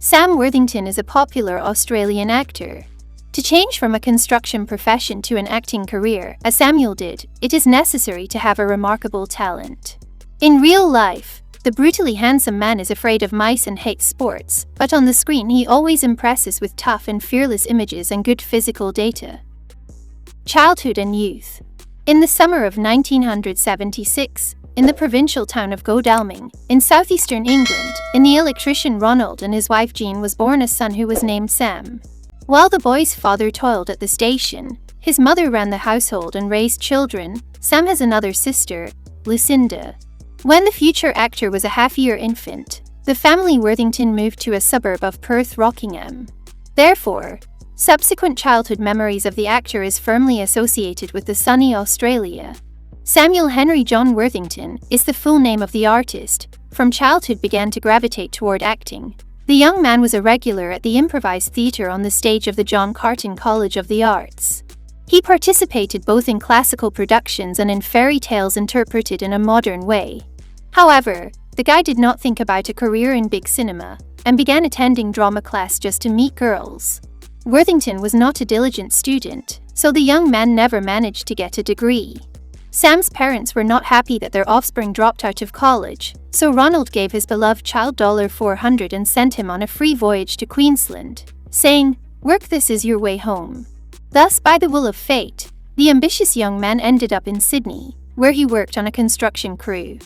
Sam Worthington is a popular Australian actor. To change from a construction profession to an acting career, as Samuel did, it is necessary to have a remarkable talent. In real life, the brutally handsome man is afraid of mice and hates sports, but on the screen he always impresses with tough and fearless images and good physical data. Childhood and youth. In the summer of 1976, in the provincial town of Godalming, in southeastern England, in the electrician Ronald and his wife Jean was born a son who was named Sam. While the boy's father toiled at the station, his mother ran the household and raised children. Sam has another sister, Lucinda. When the future actor was a half-year infant, the family Worthington moved to a suburb of Perth, Rockingham. Therefore, subsequent childhood memories of the actor is firmly associated with the sunny Australia. Samuel Henry John Worthington is the full name of the artist. From childhood began to gravitate toward acting. The young man was a regular at the improvised theatre on the stage of the John Carton College of the Arts. He participated both in classical productions and in fairy tales interpreted in a modern way. However, the guy did not think about a career in big cinema, and began attending drama class just to meet girls. Worthington was not a diligent student, so the young man never managed to get a degree. Sam's parents were not happy that their offspring dropped out of college, so Ronald gave his beloved child $400 and sent him on a free voyage to Queensland, saying, "Work, this is your way home." Thus, by the will of fate, the ambitious young man ended up in Sydney, where he worked on a construction crew.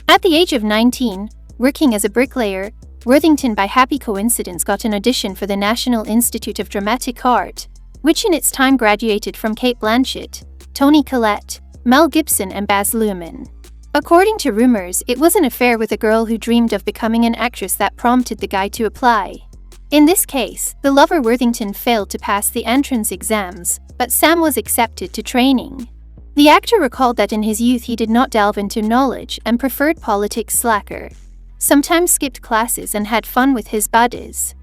At the age of 19, working as a bricklayer, Worthington by happy coincidence got an audition for the National Institute of Dramatic Art, which in its time graduated from Cate Blanchett, Toni Collette, Mel Gibson and Baz Luhrmann. According to rumors, it was an affair with a girl who dreamed of becoming an actress that prompted the guy to apply. In this case, the lover Worthington failed to pass the entrance exams, but Sam was accepted to training. The actor recalled that in his youth he did not delve into knowledge and preferred politics slacker, sometimes skipped classes and had fun with his buddies.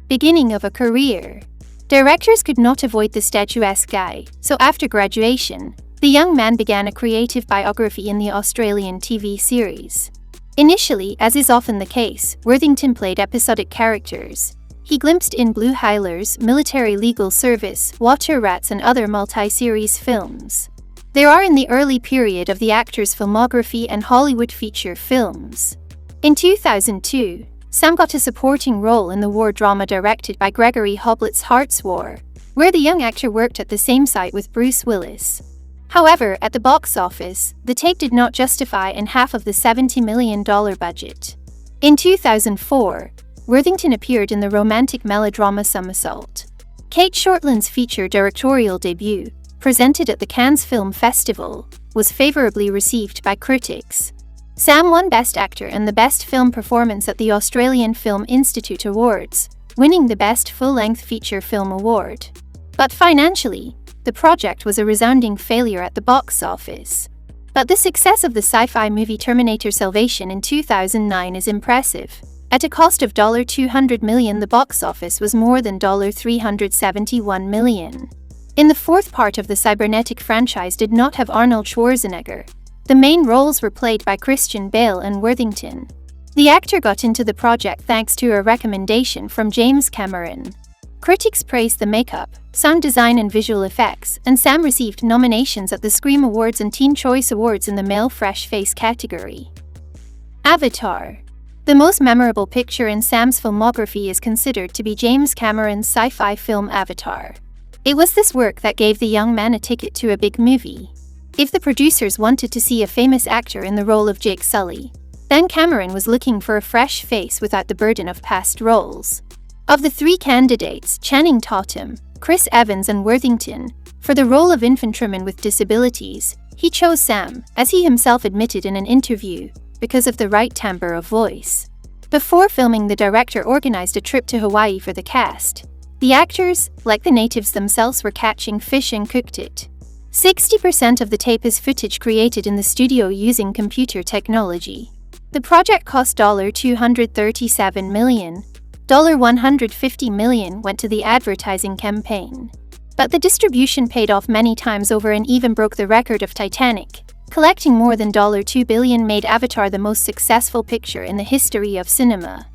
Beginning of a career. Directors could not avoid the statuesque guy, so after graduation, the young man began a creative biography in the Australian TV series. Initially, as is often the case, Worthington played episodic characters. He glimpsed in Blue Heilers, Military Legal Service, Water Rats and other multi-series films. There are in the early period of the actor's filmography and Hollywood feature films. In 2002, Sam got a supporting role in the war drama directed by Gregory Hoblet's Heart's War, where the young actor worked at the same site with Bruce Willis. However, at the box office, the take did not justify in half of the $70 million budget. In 2004, Worthington appeared in the romantic melodrama Somersault. Kate Shortland's feature directorial debut, presented at the Cannes Film Festival, was favorably received by critics. Sam won Best Actor and the Best Film Performance at the Australian Film Institute Awards, winning the Best Full-Length Feature Film Award. But financially, the project was a resounding failure at the box office. But the success of the sci-fi movie Terminator Salvation in 2009 is impressive. At a cost of $200 million, the box office was more than $371 million. In the fourth part of the cybernetic franchise did not have Arnold Schwarzenegger. The main roles were played by Christian Bale and Worthington. The actor got into the project thanks to a recommendation from James Cameron. Critics praised the makeup, sound design and visual effects, and Sam received nominations at the Scream Awards and Teen Choice Awards in the Male Fresh Face category. Avatar. The most memorable picture in Sam's filmography is considered to be James Cameron's sci-fi film Avatar. It was this work that gave the young man a ticket to a big movie. If the producers wanted to see a famous actor in the role of Jake Sully, then Cameron was looking for a fresh face without the burden of past roles. Of the three candidates, Channing Tatum, Chris Evans and Worthington, for the role of infantryman with disabilities, he chose Sam, as he himself admitted in an interview, because of the right timbre of voice. Before filming, the director organized a trip to Hawaii for the cast. The actors, like the natives themselves, were catching fish and cooked it. 60% of the tape is footage created in the studio using computer technology. The project cost $237 million. $150 million went to the advertising campaign. But the distribution paid off many times over and even broke the record of Titanic, collecting more than $2 billion, made Avatar the most successful picture in the history of cinema.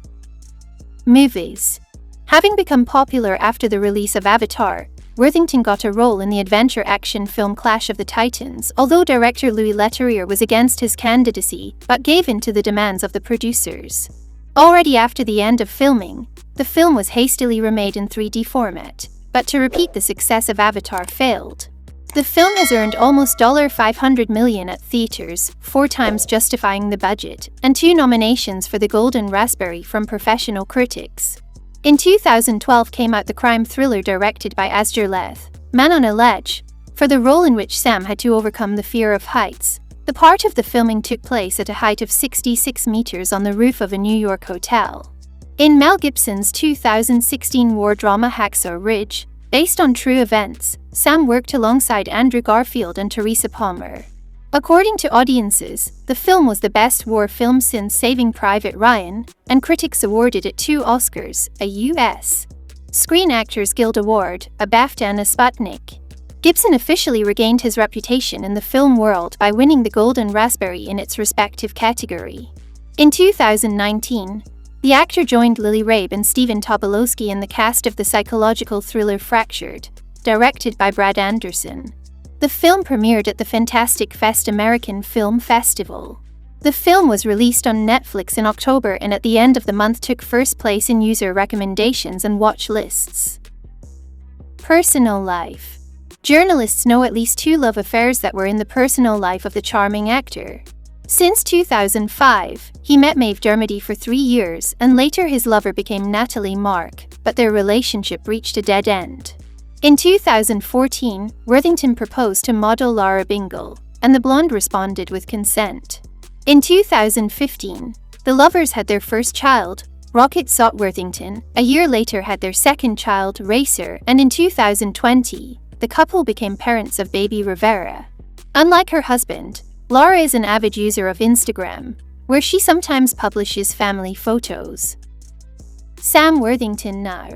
Movies. Having become popular after the release of Avatar, Worthington got a role in the adventure action film Clash of the Titans, although director Louis Leterrier was against his candidacy but gave in to the demands of the producers. Already after the end of filming, the film was hastily remade in 3D format, but to repeat the success of Avatar failed. The film has earned almost $500 million at theaters, 4 times justifying the budget, and 2 nominations for the Golden Raspberry from professional critics. In 2012 came out the crime thriller directed by Asger Leth, Man on a Ledge, for the role in which Sam had to overcome the fear of heights. The part of the filming took place at a height of 66 meters on the roof of a New York hotel. In Mel Gibson's 2016 war drama Hacksaw Ridge, based on true events, Sam worked alongside Andrew Garfield and Teresa Palmer. According to audiences, the film was the best war film since Saving Private Ryan, and critics awarded it 2 Oscars, a U.S. Screen Actors Guild Award, a BAFTA and a Sputnik. Gibson officially regained his reputation in the film world by winning the Golden Raspberry in its respective category. In 2019, the actor joined Lily Rabe and Stephen Tobolowsky in the cast of the psychological thriller Fractured, directed by Brad Anderson. The film premiered at the Fantastic Fest American Film Festival. The film was released on Netflix in October and at the end of the month took first place in user recommendations and watch lists. Personal life. Journalists know at least 2 love affairs that were in the personal life of the charming actor. Since 2005, he met Maeve Dermody for 3 years, and later his lover became Natalie Mark, but their relationship reached a dead end. In 2014, Worthington proposed to model Laura Bingle, and the blonde responded with consent. In 2015, the lovers had their first child, Rocket Sot Worthington. A year later had their second child, Racer, and in 2020, the couple became parents of baby Rivera. Unlike her husband, Laura is an avid user of Instagram, where she sometimes publishes family photos. Sam Worthington now.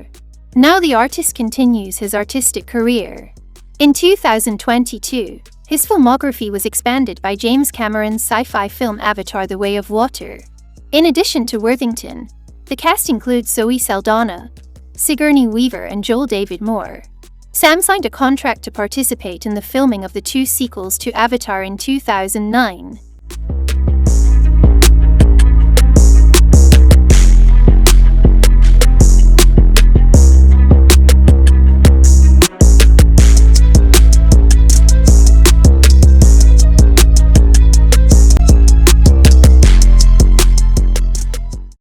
Now the artist continues his artistic career. In 2022, his filmography was expanded by James Cameron's sci-fi film Avatar: The Way of Water. In addition to Worthington, the cast includes Zoe Saldana, Sigourney Weaver and Joel David Moore. Sam signed a contract to participate in the filming of the 2 sequels to Avatar in 2009.